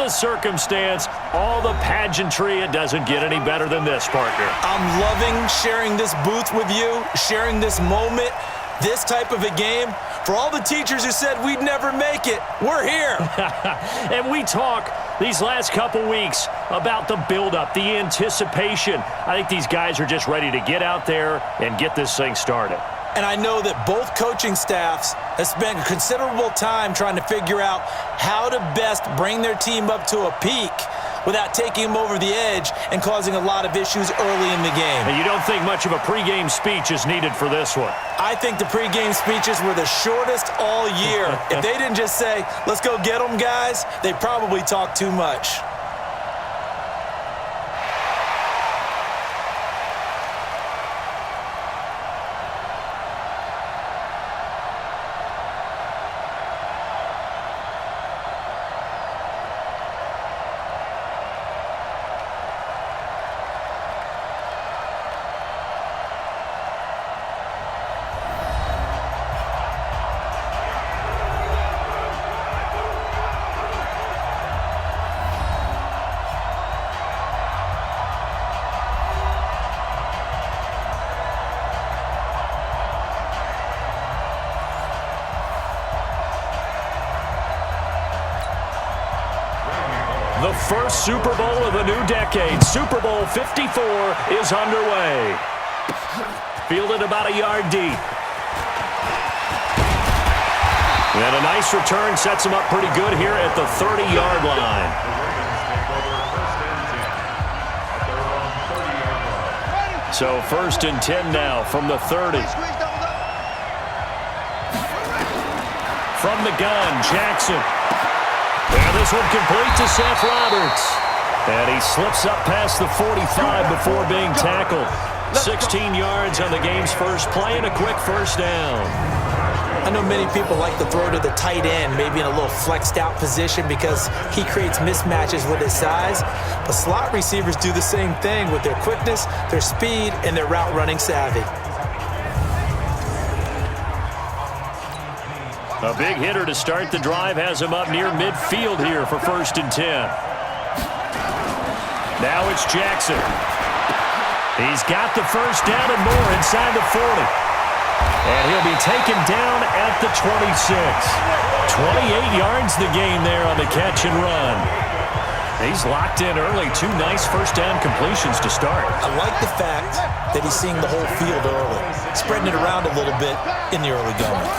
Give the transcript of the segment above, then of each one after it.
the circumstance, all the pageantry, it doesn't get any better than this, partner. I'm loving sharing this booth with you, sharing this moment, this type of a game. For all the teachers who said we'd never make it, we're here. And we talk these last couple weeks about the buildup, the anticipation. I think these guys are just ready to get out there and get this thing started. And I know that both coaching staffs have spent considerable time trying to figure out how to best bring their team up to a peak without taking them over the edge and causing a lot of issues early in the game. And you don't think much of a pregame speech is needed for this one? I think the pregame speeches were the shortest all year. If they didn't just say, let's go get them, guys, they probably talked too much. The first Super Bowl of the new decade, Super Bowl 54, is underway. Fielded about a yard deep. And a nice return sets him up pretty good here at the 30-yard line. So 1st and 10 now from the 30. From the gun, Jackson. And this one complete to Seth Roberts. And he slips up past the 45 before being tackled. 16 yards on the game's first play and a quick first down. I know many people like to throw to the tight end, maybe in a little flexed out position because he creates mismatches with his size. But slot receivers do the same thing with their quickness, their speed, and their route running savvy. A big hitter to start the drive has him up near midfield here for 1st and 10. Now it's Jackson. He's got the first down and more inside the 40. And he'll be taken down at the 26. 28 yards the gain there on the catch and run. He's locked in early. 2 nice first down completions to start. I like the fact that he's seeing the whole field early, spreading it around a little bit in the early going.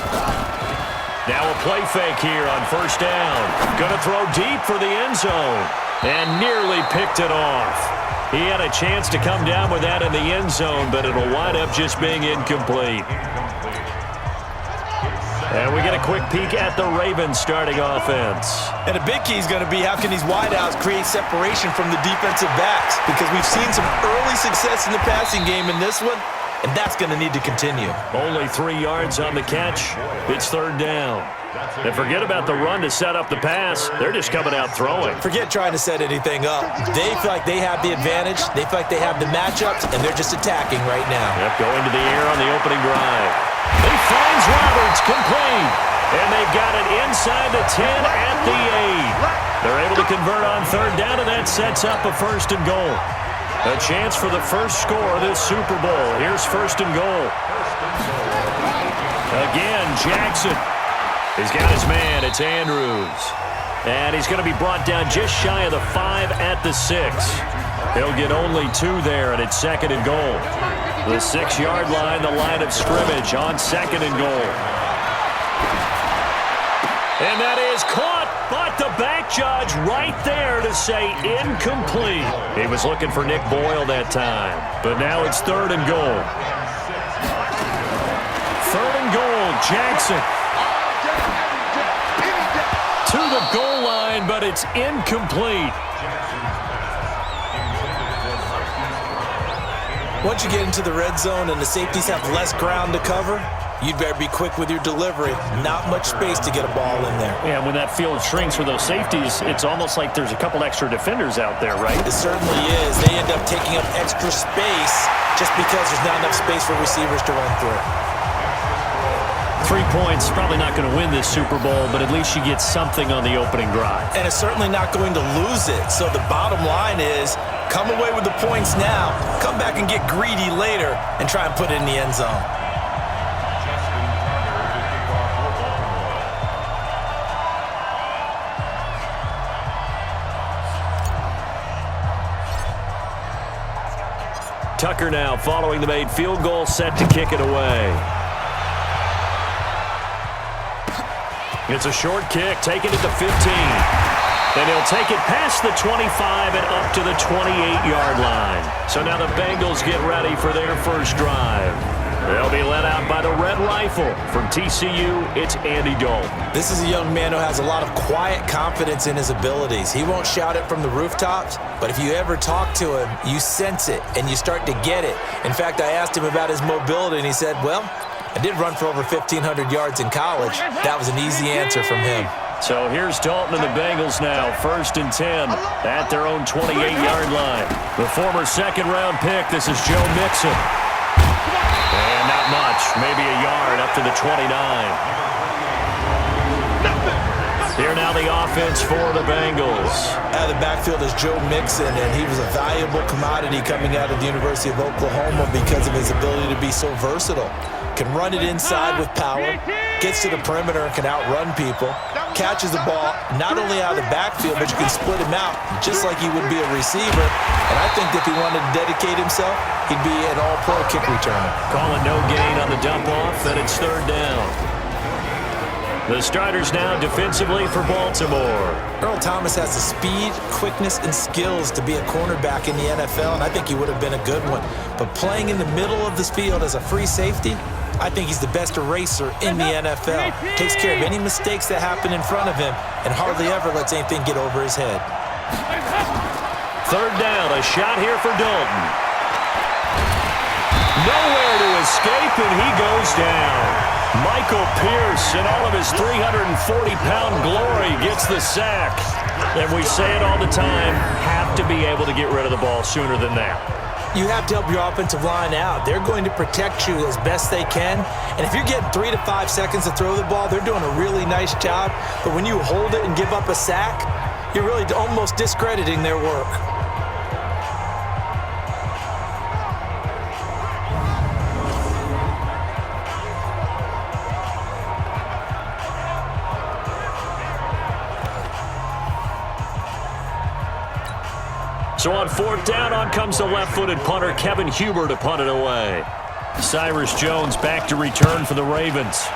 Now a play fake here on 1st down. Going to throw deep for the end zone. And nearly picked it off. He had a chance to come down with that in the end zone, but it'll wind up just being incomplete. And we get a quick peek at the Ravens starting offense. And a big key is going to be how can these wideouts create separation from the defensive backs? Because we've seen some early success in the passing game in this one, and that's going to need to continue. Only 3 yards on the catch. It's 3rd down. And forget about the run to set up the pass. They're just coming out throwing. Forget trying to set anything up. They feel like they have the advantage. They feel like they have the matchups, and they're just attacking right now. Yep, going to the air on the opening drive. He finds Roberts, complete. And they've got it inside the 10 at the 8. They're able to convert on 3rd down, and that sets up a 1st and goal. A chance for the first score of this Super Bowl. Here's 1st and goal. Again, Jackson. He's got his man. It's Andrews. And he's going to be brought down just shy of the 5 at the 6. He'll get only 2 there, and it's 2nd and goal. The 6-yard line, the line of scrimmage on 2nd and goal. And that is caught, but the back judge right there to say incomplete. He was looking for Nick Boyle that time, but now it's 3rd and goal. 3rd and goal, Jackson. To the goal line, but it's incomplete. Once you get into the red zone and the safeties have less ground to cover, you'd better be quick with your delivery. Not much space to get a ball in there. Yeah, when that field shrinks for those safeties, it's almost like there's a couple extra defenders out there, right? It certainly is. They end up taking up extra space just because there's not enough space for receivers to run through. 3 points, probably not going to win this Super Bowl, but at least you get something on the opening drive. And it's certainly not going to lose it. So the bottom line is, come away with the points now, come back and get greedy later, and try and put it in the end zone. Tucker now following the made field goal, set to kick it away. It's a short kick, taken at the 15. Then he'll take it past the 25 and up to the 28-yard line. So now the Bengals get ready for their first drive. They'll be led out by the Red Rifle. From TCU, it's Andy Dalton. This is a young man who has a lot of quiet confidence in his abilities. He won't shout it from the rooftops, but if you ever talk to him, you sense it, and you start to get it. In fact, I asked him about his mobility, and he said, well, I did run for over 1,500 yards in college. That was an easy answer from him. So here's Dalton and the Bengals now, 1st and 10 at their own 28-yard line. The former second-round pick, this is Joe Mixon. And not much, maybe a yard up to the 29. Here now the offense for the Bengals. Out of the backfield is Joe Mixon, and he was a valuable commodity coming out of the University of Oklahoma because of his ability to be so versatile. Can run it inside with power, gets to the perimeter and can outrun people, catches the ball not only out of the backfield, but you can split him out just like he would be a receiver. And I think if he wanted to dedicate himself, he'd be an all-pro kick returner. Calling no gain on the dump-off, and it's 3rd down. The starters now defensively for Baltimore. Earl Thomas has the speed, quickness, and skills to be a cornerback in the NFL, and I think he would have been a good one. But playing in the middle of this field as a free safety, I think he's the best eraser in the NFL. Takes care of any mistakes that happen in front of him and hardly ever lets anything get over his head. 3rd down, a shot here for Dalton. Nowhere to escape, and he goes down. Michael Pierce, in all of his 340-pound glory, gets the sack. And we say it all the time, have to be able to get rid of the ball sooner than that. You have to help your offensive line out. They're going to protect you as best they can. And if you're getting 3 to 5 seconds to throw the ball, they're doing a really nice job. But when you hold it and give up a sack, you're really almost discrediting their work. So on 4th down, on comes the left-footed punter, Kevin Huber, to punt it away. Cyrus Jones back to return for the Ravens.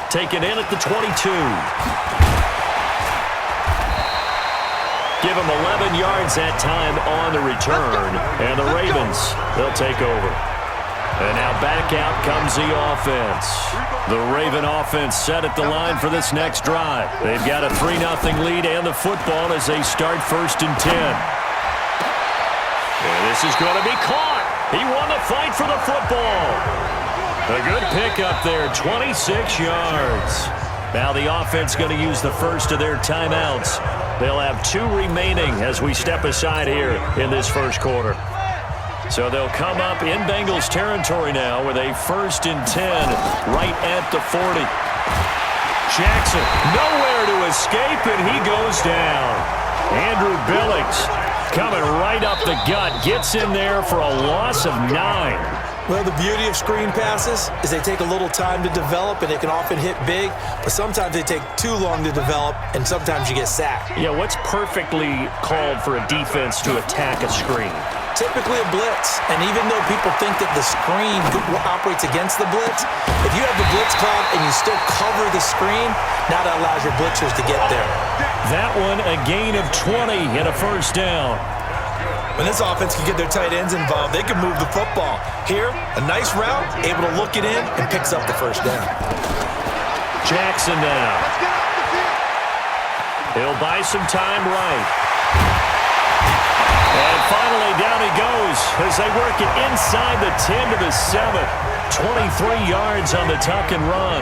Taken in at the 22. Give him 11 yards that time on the return. And the Ravens, they'll take over. And now back out comes the offense. The Raven offense set at the line for this next drive. They've got a 3-0 lead and the football as they start 1st and 10. And this is going to be caught. He won the fight for the football. A good pickup there, 26 yards. Now the offense going to use the first of their timeouts. They'll have 2 remaining as we step aside here in this first quarter. So they'll come up in Bengals territory now with a 1st and 10 right at the 40. Jackson nowhere to escape, and he goes down. Andrew Billings coming right up the gut, gets in there for a loss of 9. Well, the beauty of screen passes is they take a little time to develop, and they can often hit big, but sometimes they take too long to develop, and sometimes you get sacked. Yeah, what's perfectly called for a defense to attack a screen? Typically a blitz, and even though people think that the screen operates against the blitz, if you have the blitz called and you still cover the screen, now that allows your blitzers to get there. That one, a gain of 20 and a 1st down. When this offense can get their tight ends involved, they can move the football. Here, a nice route, able to look it in, and picks up the 1st down. Jackson now. He'll buy some time right. And finally, down he goes as they work it inside the 10 to the 7. 23 yards on the tuck and run.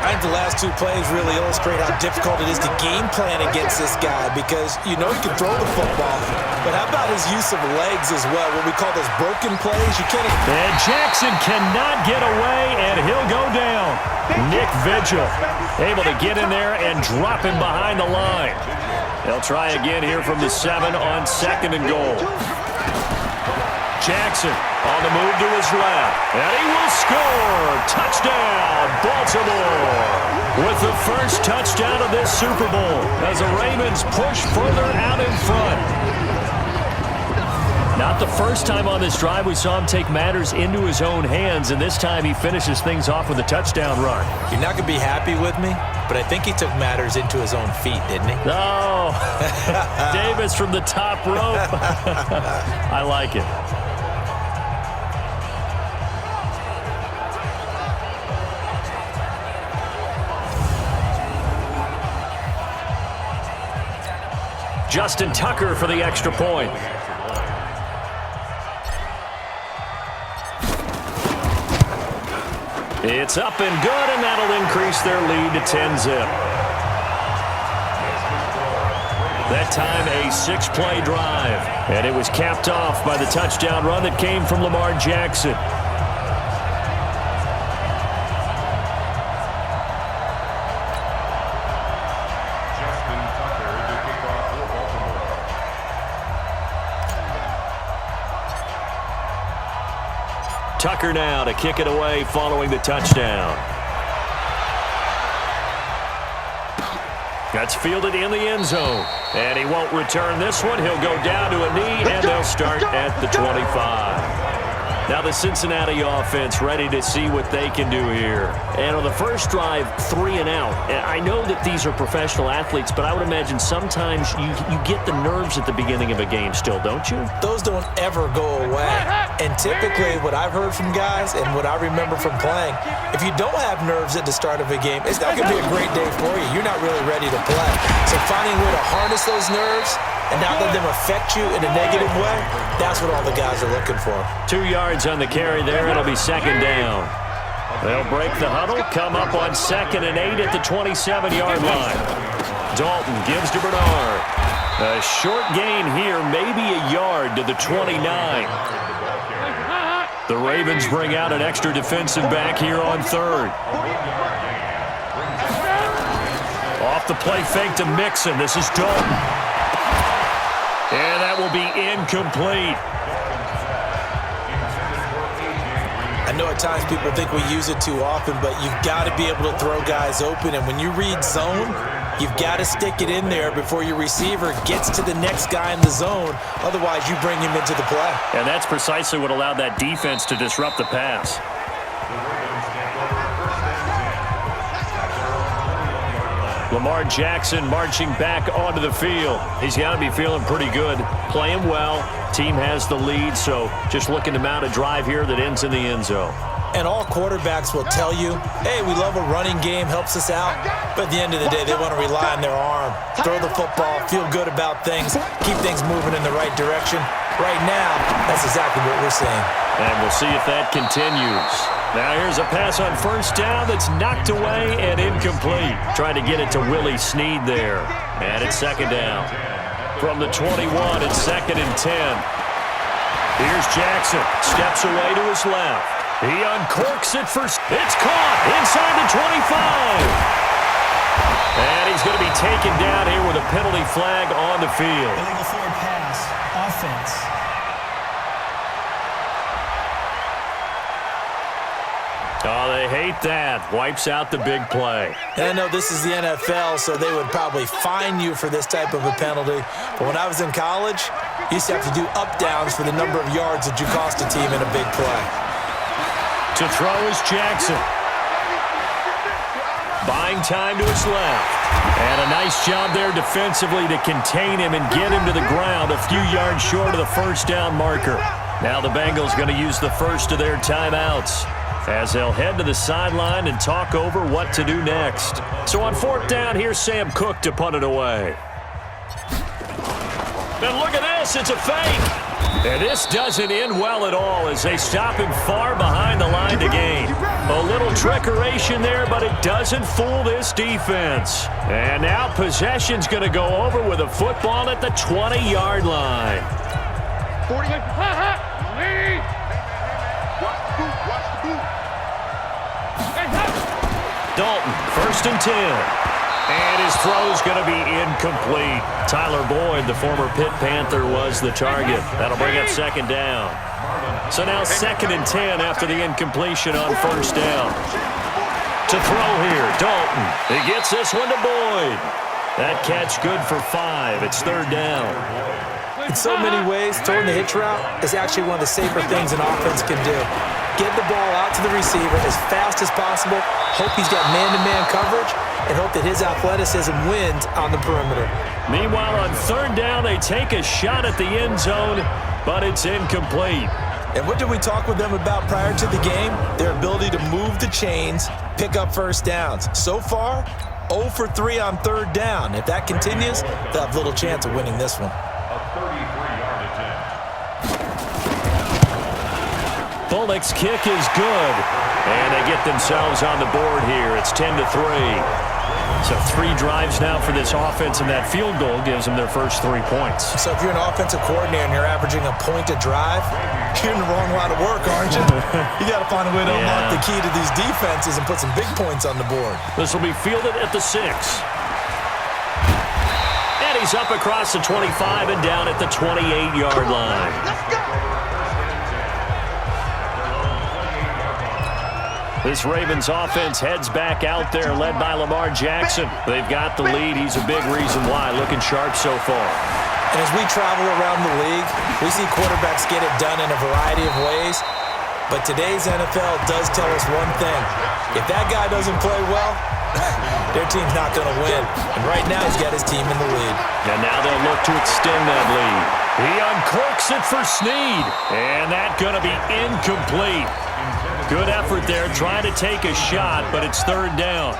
I think the last two plays really illustrate how difficult it is to game plan against this guy because you know he can throw the football, but how about his use of legs as well, what we call those broken plays? You can't... And Jackson cannot get away, and he'll go down. Nick Vigil able to get in there and drop him behind the line. They'll try again here from the 7 on 2nd and goal. Jackson on the move to his left, and he will score. Touchdown, Baltimore. With the first touchdown of this Super Bowl as the Ravens push further out in front. Not the first time on this drive we saw him take matters into his own hands, and this time he finishes things off with a touchdown run. You're not going to be happy with me, but I think he took matters into his own feet, didn't he? No. Davis from the top rope. I like it. Justin Tucker for the extra point. It's up and good, and that'll increase their lead to 10-zip. That time a 6-play drive, and it was capped off by the touchdown run that came from Lamar Jackson. Tucker now to kick it away following the touchdown. That's fielded in the end zone. And he won't return this one. He'll go down to a knee, and they'll start at the 25. Now the Cincinnati offense ready to see what they can do here. And on the first drive, 3 and out. And I know that these are professional athletes, but I would imagine sometimes you get the nerves at the beginning of a game still, don't you? Those don't ever go away. And typically what I've heard from guys and what I remember from playing, if you don't have nerves at the start of a game, it's not going to be a great day for you. You're not really ready to play. So finding a way to harness those nerves and not let them affect you in a negative way, that's what all the guys are looking for. 2 yards on the carry there. It'll be 2nd down. They'll break the huddle, come up on 2nd and 8 at the 27-yard line. Dalton gives to Bernard. A short gain here, maybe a yard to the 29. The Ravens bring out an extra defensive back here on 3rd. Off the play fake to Mixon. This is Dalton. And that will be incomplete. I know at times people think we use it too often, but you've got to be able to throw guys open. And when you read zone, you've got to stick it in there before your receiver gets to the next guy in the zone. Otherwise, you bring him into the play. And that's precisely what allowed that defense to disrupt the pass. Lamar Jackson marching back onto the field. He's got to be feeling pretty good, playing well. Team has the lead, so just looking to mount a drive here that ends in the end zone. And all quarterbacks will tell you, hey, we love a running game, helps us out. But at the end of the day, they want to rely on their arm. Throw the football, feel good about things, keep things moving in the right direction. Right now, that's exactly what we're seeing. And we'll see if that continues. Now here's a pass on 1st down that's knocked away and incomplete. Trying to get it to Willie Snead there. And it's 2nd down. From the 21, it's 2nd and 10. Here's Jackson. Steps away to his left. He uncorks it for... It's caught inside the 25. And he's going to be taken down here with a penalty flag on the field. Illegal forward pass. Offense. Oh, they hate that. Wipes out the big play. And I know this is the NFL, so they would probably fine you for this type of a penalty. But when I was in college, you used to have to do up-downs for the number of yards that you cost a team in a big play. To throw is Jackson. Buying time to his left. And a nice job there defensively to contain him and get him to the ground a few yards short of the 1st down marker. Now the Bengals going to use the first of their timeouts as they'll head to the sideline and talk over what to do next. So on 4th down, here's Sam Cook to punt it away. And look at this, it's a fake. And this doesn't end well at all as they stop him far behind the line to gain. A little trickeration there, but it doesn't fool this defense. And now possession's going to go over with a football at the 20-yard line. 40. Lead. Dalton, 1st and 10. And his throw's going to be incomplete. Tyler Boyd, the former Pitt Panther, was the target. That'll bring up 2nd down. So now 2nd and 10 after the incompletion on 1st down. To throw here, Dalton. He gets this one to Boyd. That catch good for 5. It's 3rd down. In so many ways, throwing the hitch route is actually one of the safer things an offense can do. Get the ball out to the receiver as fast as possible, hope he's got man-to-man coverage, and hope that his athleticism wins on the perimeter. Meanwhile, on 3rd down, they take a shot at the end zone, but it's incomplete. And what did we talk with them about prior to the game? Their ability to move the chains, pick up 1st downs. So far, 0 for 3 on 3rd down. If that continues, they'll have little chance of winning this one. Bullock's kick is good, and they get themselves on the board here. It's 10-3. So 3 drives now for this offense, and that field goal gives them their first 3 points. So if you're an offensive coordinator and you're averaging a point a drive, you're in the wrong line of work, aren't you? You got to find a way to unlock the key to these defenses and put some big points on the board. This will be fielded at the 6. And he's up across the 25 and down at the 28-yard line. Let's go. This Ravens offense heads back out there, led by Lamar Jackson. They've got the lead. He's a big reason why, looking sharp so far. And as we travel around the league, we see quarterbacks get it done in a variety of ways. But today's NFL does tell us one thing. If that guy doesn't play well, their team's not going to win. And right now, he's got his team in the lead. And now they'll look to extend that lead. He uncorks it for Snead. And that's going to be incomplete. Good effort there, trying to take a shot, but it's 3rd down.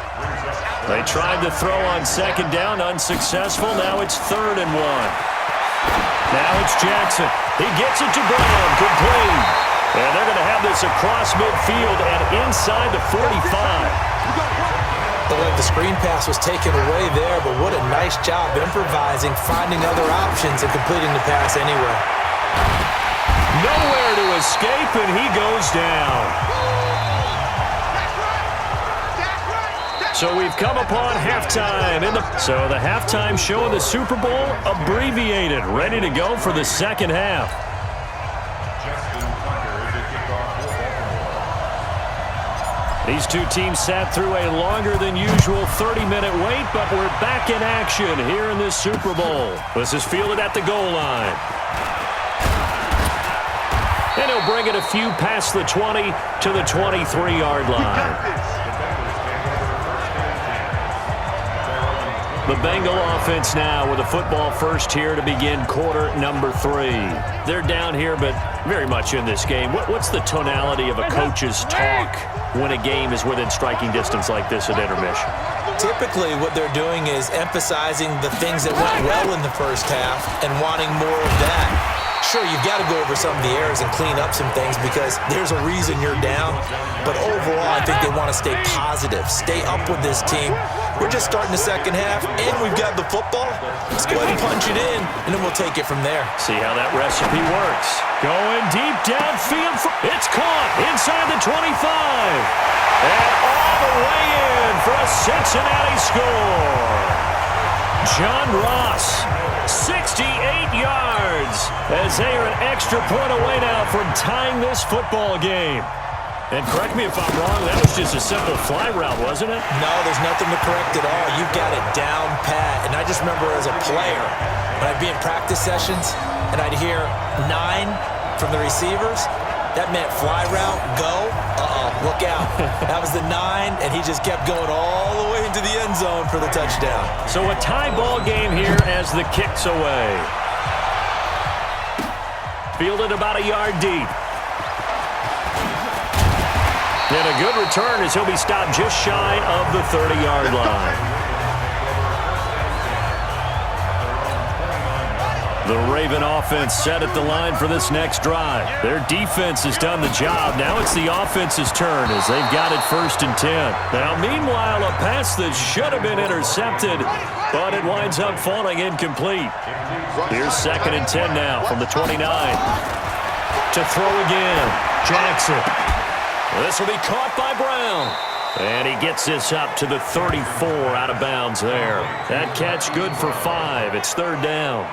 They tried to throw on 2nd down, unsuccessful. Now it's 3rd and 1. Now it's Jackson. He gets it to Brown, complete. And they're going to have this across midfield and inside the 45. Looked like the screen pass was taken away there, but what a nice job improvising, finding other options, and completing the pass anyway. Nowhere to escape, and he goes down. So we've come upon halftime. So the halftime show of the Super Bowl abbreviated, ready to go for the 2nd half. These two teams sat through a longer than usual 30-minute wait, but we're back in action here in this Super Bowl. This is fielded at the goal line. And he'll bring it a few past the 20 to the 23-yard line. The Bengal offense now with a football first here to begin quarter number 3. They're down here, but very much in this game. What's the tonality of a coach's talk when a game is within striking distance like this at intermission? Typically, what they're doing is emphasizing the things that went well in the first half and wanting more of that. Sure, you've got to go over some of the errors and clean up some things because there's a reason you're down. But overall, I think they want to stay positive, stay up with this team. We're just starting the 2nd half, and we've got the football. Let's go ahead and punch it in, and then we'll take it from there. See how that recipe works. Going deep downfield. It's caught inside the 25. And all the way in for a Cincinnati score. John Ross, 68 yards, as they are an extra point away now from tying this football game. And correct me if I'm wrong, that was just a simple fly route, wasn't it? No, there's nothing to correct at all. You've got it down pat. And I just remember as a player, when I'd be in practice sessions and I'd hear 9 from the receivers, that meant fly route, go, look out. That was the 9, and he just kept going all the way into the end zone for the touchdown. So a tie ball game here as the kick's away. Fielded about a yard deep. And a good return as he'll be stopped just shy of the 30-yard line. The Raven offense set at the line for this next drive. Their defense has done the job. Now it's the offense's turn as they've got it 1st and 10. Now, meanwhile, a pass that should have been intercepted, but it winds up falling incomplete. Here's 2nd and 10 now from the 29. To throw again, Jackson. This will be caught by Brown. And he gets this up to the 34 out of bounds there. That catch good for 5. It's 3rd down.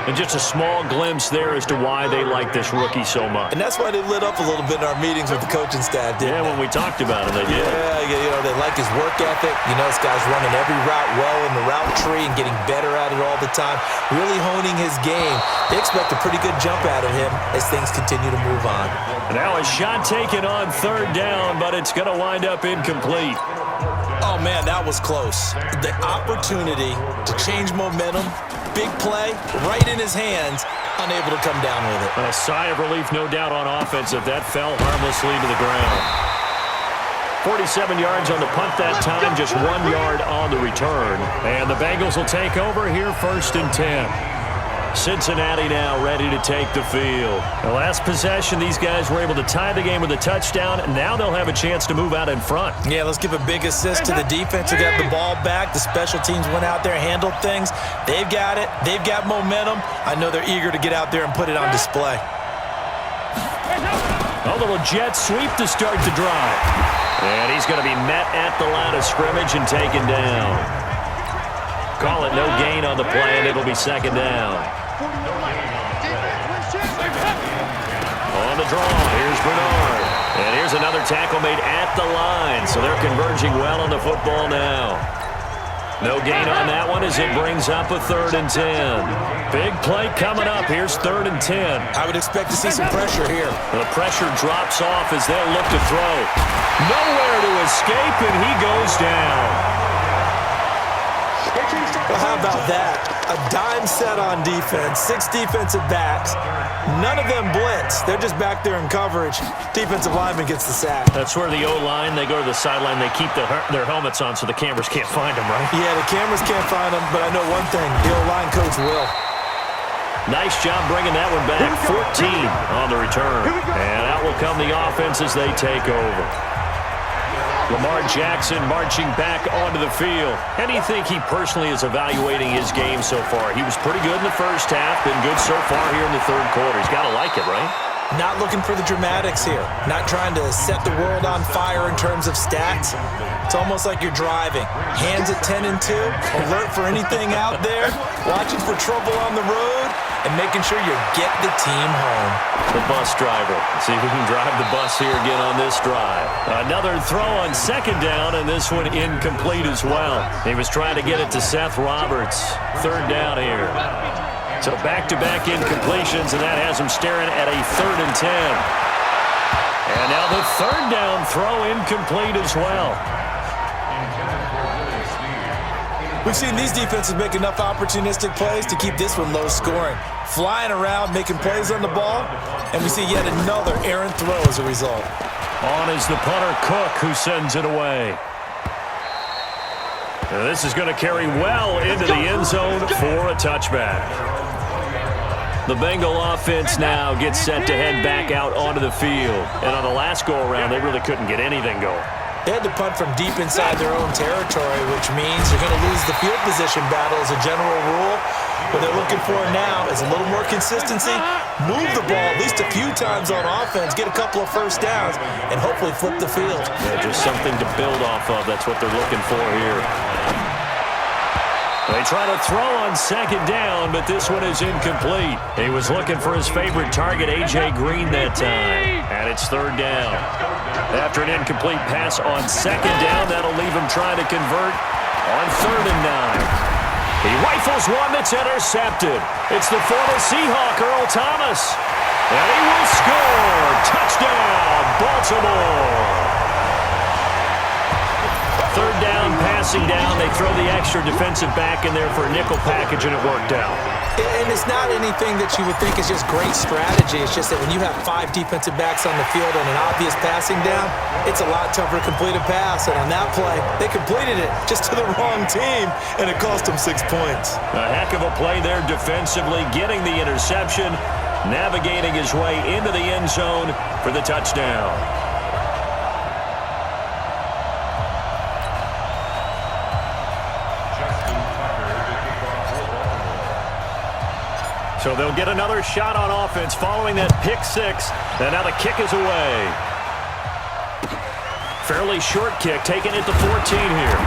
And just a small glimpse there as to why they like this rookie so much. And that's why they lit up a little bit in our meetings with the coaching staff, didn't they? When we talked about him, they did. Yeah, they like his work ethic. This guy's running every route well in the route tree and getting better at it all the time, really honing his game. They expect a pretty good jump out of him as things continue to move on. And now a shot taken on 3rd down, but it's going to wind up incomplete. Oh, man, that was close. The opportunity to change momentum, big play, right in his hands, unable to come down with it. And a sigh of relief, no doubt, on offense if that fell harmlessly to the ground. 47 yards on the punt that time, just 1 yard on the return. And the Bengals will take over here 1st and 10. Cincinnati now ready to take the field. The last possession, these guys were able to tie the game with a touchdown. Now they'll have a chance to move out in front. Yeah, let's give a big assist to the defense who got the ball back. The special teams went out there, handled things. They've got it. They've got momentum. I know they're eager to get out there and put it on display. A little jet sweep to start the drive. And he's going to be met at the line of scrimmage and taken down. Call it no gain on the play, and it'll be 2nd down. On the draw, here's Bernard. And here's another tackle made at the line, so they're converging well on the football now. No gain on that one as it brings up a 3rd and 10. Big play coming up. Here's 3rd and 10. I would expect to see some pressure here. The pressure drops off as they'll look to throw. Nowhere to escape, and he goes down. Well, how about that? A dime set on defense, 6 defensive backs. None of them blitz. They're just back there in coverage. Defensive lineman gets the sack. That's where the O-line, they go to the sideline, they keep their helmets on so the cameras can't find them, right? Yeah, the cameras can't find them, but I know one thing. The O-line coach will. Nice job bringing that one back. 14 on the return. And out will come the offense as they take over. Lamar Jackson marching back onto the field. How do you think he personally is evaluating his game so far? He was pretty good in the first half, been good so far here in the 3rd quarter. He's got to like it, right? Not looking for the dramatics here. Not trying to set the world on fire in terms of stats. It's almost like you're driving. Hands at 10 and 2, alert for anything out there, watching for trouble on the road, and making sure you get the team home. The bus driver. See if we can drive the bus here again on this drive. Another throw on 2nd down, and this one incomplete as well. He was trying to get it to Seth Roberts. 3rd down here. So back-to-back incompletions, and that has him staring at a 3rd and 10. And now the 3rd down throw incomplete as well. We've seen these defenses make enough opportunistic plays to keep this one low scoring. Flying around, making plays on the ball, and we see yet another errant throw as a result. On is the punter, Cook, who sends it away. And this is going to carry well into the end zone for a touchback. The Bengal offense now gets set to head back out onto the field. And on the last go-around, they really couldn't get anything going. They had to punt from deep inside their own territory, which means you're going to lose the field position battle as a general rule. What they're looking for now is a little more consistency, move the ball at least a few times on offense, get a couple of 1st downs, and hopefully flip the field. Yeah, just something to build off of. That's what they're looking for here. They try to throw on 2nd down, but this one is incomplete. He was looking for his favorite target, A.J. Green, that time. And it's 3rd down. After an incomplete pass on 2nd down, that'll leave him trying to convert on 3rd and 9. He rifles one that's intercepted. It's the former Seahawk, Earl Thomas. And he will score. Touchdown, Baltimore. 3rd down pass passing down. They throw the extra defensive back in there for a nickel package, and it worked out. And it's not anything that you would think is just great strategy. It's just that when you have 5 defensive backs on the field and an obvious passing down, it's a lot tougher to complete a pass. And on that play, they completed it just to the wrong team, and it cost them 6 points. A heck of a play there defensively, getting the interception, navigating his way into the end zone for the touchdown. So they'll get another shot on offense following that pick 6. And now the kick is away. Fairly short kick, taking it to 14 here.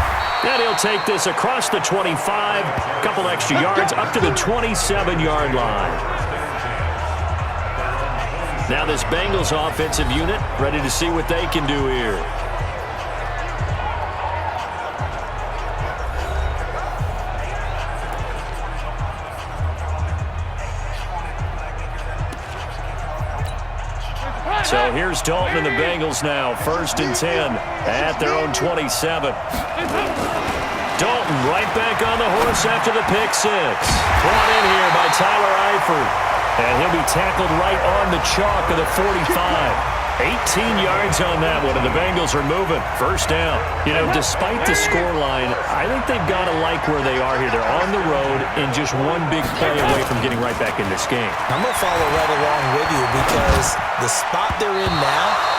And he'll take this across the 25, a couple extra yards, up to the 27-yard line. Now this Bengals offensive unit ready to see what they can do here. So here's Dalton and the Bengals now, 1st and 10 at their own 27. Dalton right back on the horse after the pick 6. Brought in here by Tyler Eifert. And he'll be tackled right on the chalk of the 45. 18 yards on that one, and the Bengals are moving. 1st down. You know, despite the scoreline, I think they've got to like where they are here. They're on the road and just one big play away from getting right back in this game. I'm going to follow right along with you because the spot they're in now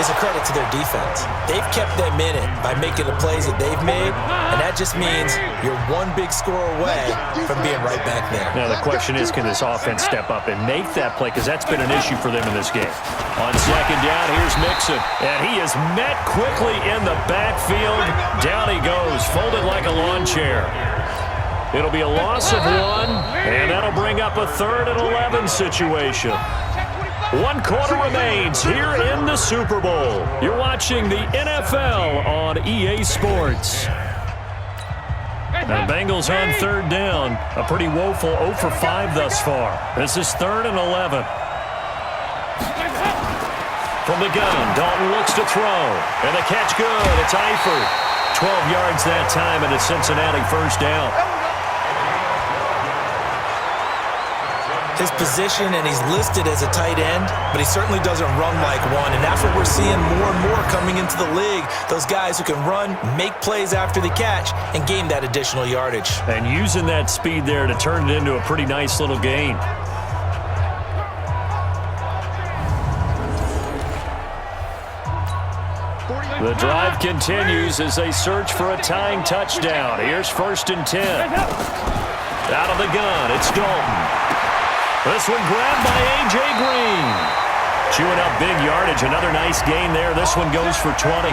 is a credit to their defense. They've kept them in it by making the plays that they've made, and that just means you're one big score away from being right back there. Now the question is, can this offense step up and make that play? Because that's been an issue for them in this game. On 2nd down, here's Mixon, and he is met quickly in the backfield. Down he goes, folded like a lawn chair. It'll be a loss of 1, and that'll bring up a 3rd and 11 situation. 1 quarter remains here in the Super Bowl. You're watching the NFL on EA Sports. Now Bengals on 3rd down. A pretty woeful 0 for 5 thus far. This is 3rd and 11. From the gun, Dalton looks to throw. And the catch good. It's Eifert. 12 yards that time, and a Cincinnati 1st down. His position, and he's listed as a tight end, but he certainly doesn't run like one, and that's what we're seeing more and more coming into the league. Those guys who can run, make plays after the catch, and gain that additional yardage. And using that speed there to turn it into a pretty nice little gain. The drive continues as they search for a tying touchdown. Here's 1st and 10. Out of the gun, it's Dalton. This one grabbed by A.J. Green. Chewing up big yardage. Another nice gain there. This one goes for 20.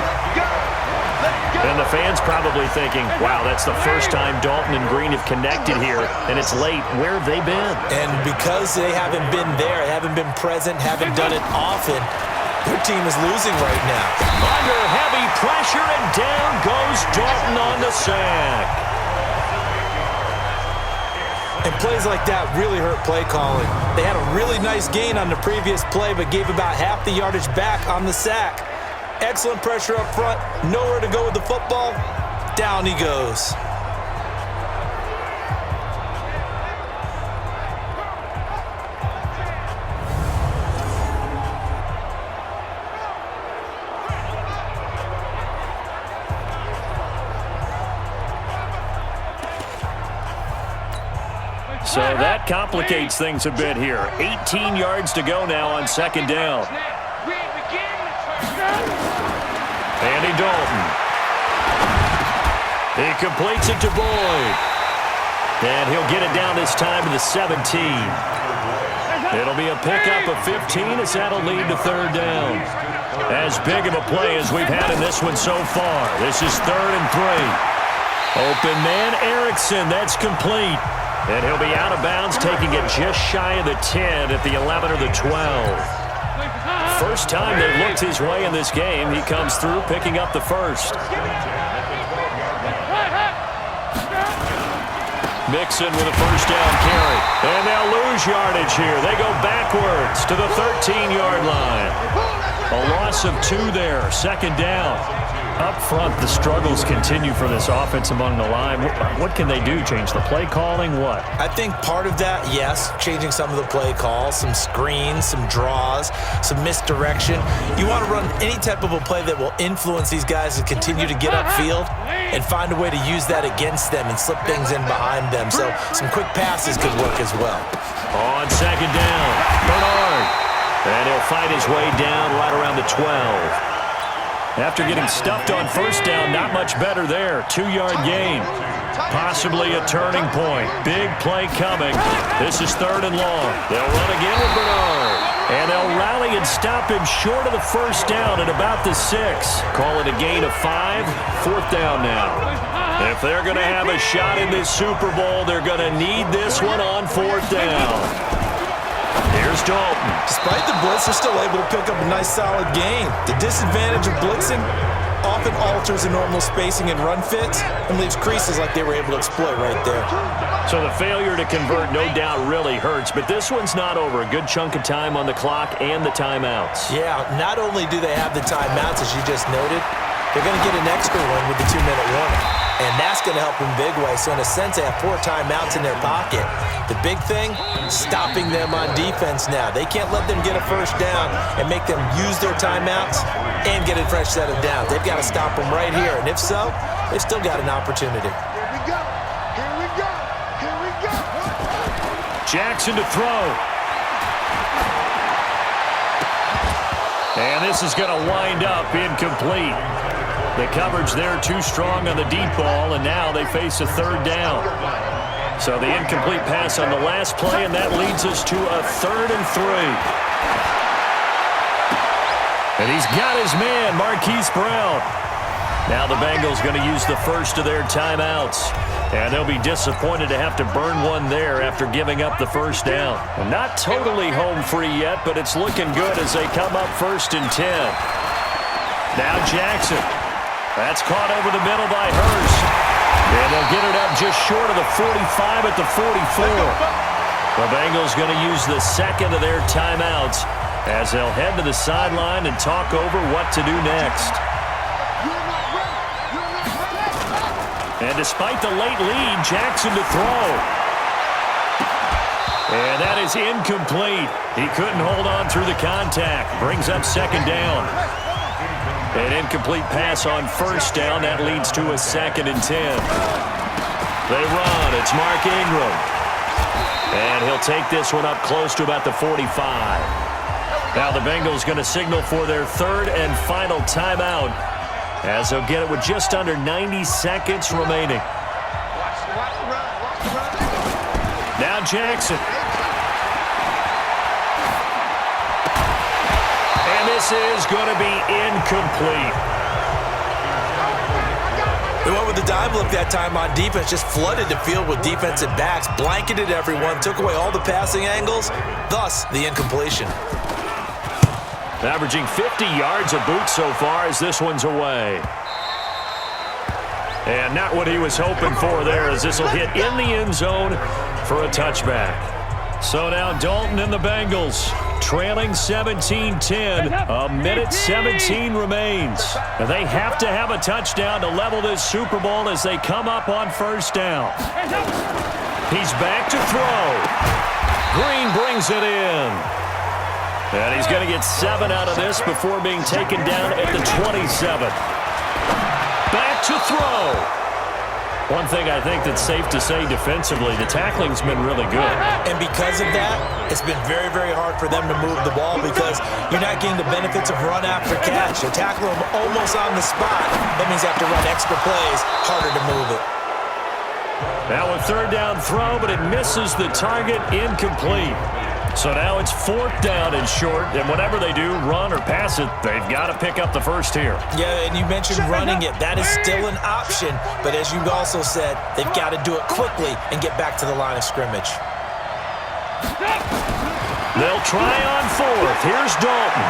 And the fans probably thinking, wow, that's the first time Dalton and Green have connected here, and it's late. Where have they been? And because they haven't been there, haven't been present, haven't done it often, their team is losing right now. Under heavy pressure, and down goes Dalton on the sack. And plays like that really hurt play calling. They had a really nice gain on the previous play, but gave about half the yardage back on the sack. Excellent pressure up front. Nowhere to go with the football. Down he goes. So that complicates things a bit here. 18 yards to go now on 2nd down. Andy Dalton. He completes it to Boyd. And he'll get it down this time to the 17. It'll be a pickup of 15 as that'll lead to 3rd down. As big of a play as we've had in this one so far. This is 3rd and 3. Open man Erickson. That's complete. And he'll be out of bounds, taking it just shy of the 10 at the 11 or the 12. First time they've looked his way in this game. He comes through, picking up the 1st. Mixon with a 1st down carry. And they'll lose yardage here. They go backwards to the 13-yard line. A loss of 2 there, 2nd down. Up front, the struggles continue for this offense among the line. What can they do? Change the play calling? What? I think part of that, yes, changing some of the play calls, some screens, some draws, some misdirection. You want to run any type of a play that will influence these guys to continue to get upfield and find a way to use that against them and slip things in behind them. So some quick passes could work as well. On second down, Bernard. And he'll fight his way down right around the 12. After getting stuffed on first down, not much better there. 2-yard gain. Possibly a turning point. Big play coming. This is 3rd and long. They'll run again with Bernard. And they'll rally and stop him short of the first down at about the 6. Call it a gain of 5. 4th down now. If they're going to have a shot in this Super Bowl, they're going to need this one on 4th down. Here's Dalton. Despite the blitz, they're still able to pick up a nice solid gain. The disadvantage of blitzing often alters the normal spacing and run fits and leaves creases like they were able to exploit right there. So the failure to convert no doubt really hurts, but this one's not over. A good chunk of time on the clock and the timeouts. Yeah, not only do they have the timeouts, as you just noted, they're going to get an extra one with the 2-minute warning. And that's going to help in big way. So in a sense, they have 4 timeouts in their pocket. The big thing, stopping them on defense now. They can't let them get a first down and make them use their timeouts and get a fresh set of downs. They've got to stop them right here. And if so, they've still got an opportunity. Here we go. Here we go. Here we go. Jackson to throw. And this is going to wind up incomplete. The coverage there too strong on the deep ball, and now they face a 3rd down. So the incomplete pass on the last play, and that leads us to a 3rd and 3. And he's got his man, Marquise Brown. Now the Bengals going to use the first of their timeouts. And they'll be disappointed to have to burn one there after giving up the first down. And not totally home free yet, but it's looking good as they come up 1st and 10. Now Jackson. That's caught over the middle by Hurst. And they'll get it up just short of the 45 at the 44. The Bengals going to use the second of their timeouts as they'll head to the sideline and talk over what to do next. And despite the late lead, Jackson to throw. And that is incomplete. He couldn't hold on through the contact. Brings up 2nd down. An incomplete pass on 1st down. That leads to a 2nd and 10. They run. It's Mark Ingram. And he'll take this one up close to about the 45. Now the Bengals going to signal for their 3rd and final timeout as they'll get it with just under 90 seconds remaining. Now Jackson. This is going to be incomplete. They went with the dive look that time on defense, just flooded the field with defensive backs, blanketed everyone, took away all the passing angles, thus the incompletion. Averaging 50 yards a boot so far as this one's away. And not what he was hoping for there as this will hit in the end zone for a touchback. So now Dalton and the Bengals trailing 17-10. A minute 17 remains. And they have to have a touchdown to level this Super Bowl as they come up on 1st down. He's back to throw. Green brings it in. And he's going to get 7 out of this before being taken down at the 27. Back to throw. One thing I think that's safe to say defensively, the tackling's been really good. And because of that, it's been very, very hard for them to move the ball because you're not getting the benefits of run after catch. You tackle them almost on the spot. That means you have to run extra plays, harder to move it. Now a 3rd down throw, but it misses the target, incomplete. So now it's 4th down and short, and whatever they do, run or pass it, they've got to pick up the first here. Yeah, and you mentioned running it. That is still an option, but as you also said, they've got to do it quickly and get back to the line of scrimmage. They'll try on 4th. Here's Dalton.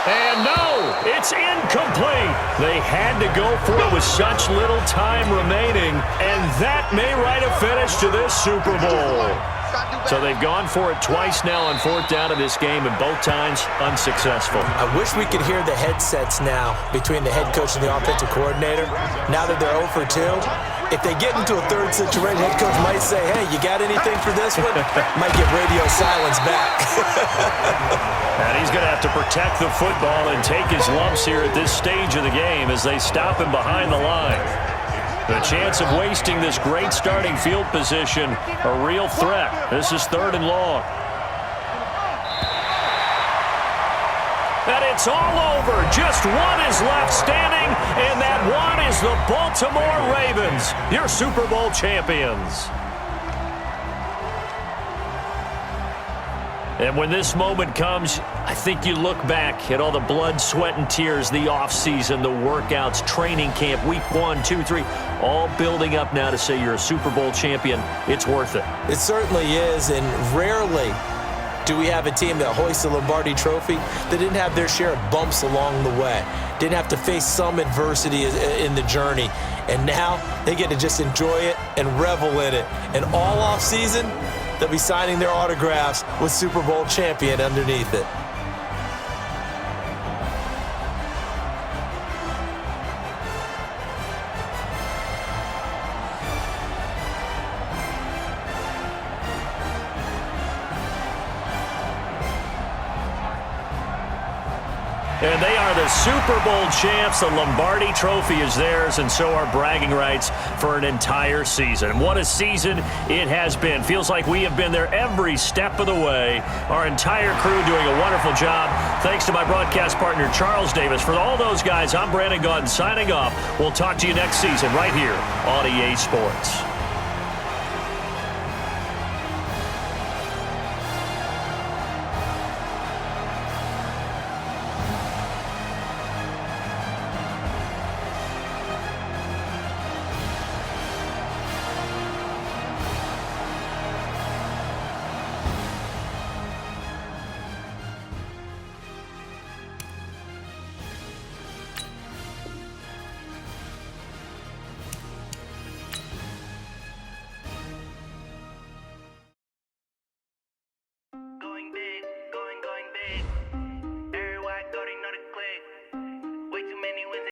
And no, it's incomplete. They had to go for it with such little time remaining, and that may write a finish to this Super Bowl. So they've gone for it twice now on fourth down in this game, and both times unsuccessful. I wish we could hear the headsets now between the head coach and the offensive coordinator. Now that they're 0 for 2, if they get into a third situation, head coach might say, hey, you got anything for this one? Might get radio silence back. And he's going to have to protect the football and take his lumps here at this stage of the game as they stop him behind the line. The chance of wasting this great starting field position, a real threat. This is 3rd and long. And it's all over. Just one is left standing, and that one is the Baltimore Ravens, your Super Bowl champions. And when this moment comes, I think you look back at all the blood, sweat, and tears, the offseason, the workouts, training camp, week 1, 2, 3, all building up now to say you're a Super Bowl champion. It's worth it. It certainly is, and rarely do we have a team that hoists a Lombardi trophy that didn't have their share of bumps along the way, didn't have to face some adversity in the journey, and now they get to just enjoy it and revel in it. And all offseason, they'll be signing their autographs with Super Bowl champion underneath it. And they are the Super Bowl champs. The Lombardi Trophy is theirs, and so are bragging rights for an entire season. What a season it has been. Feels like we have been there every step of the way. Our entire crew doing a wonderful job. Thanks to my broadcast partner, Charles Davis. For all those guys, I'm Brandon Gaudin signing off. We'll talk to you next season right here on EA Sports.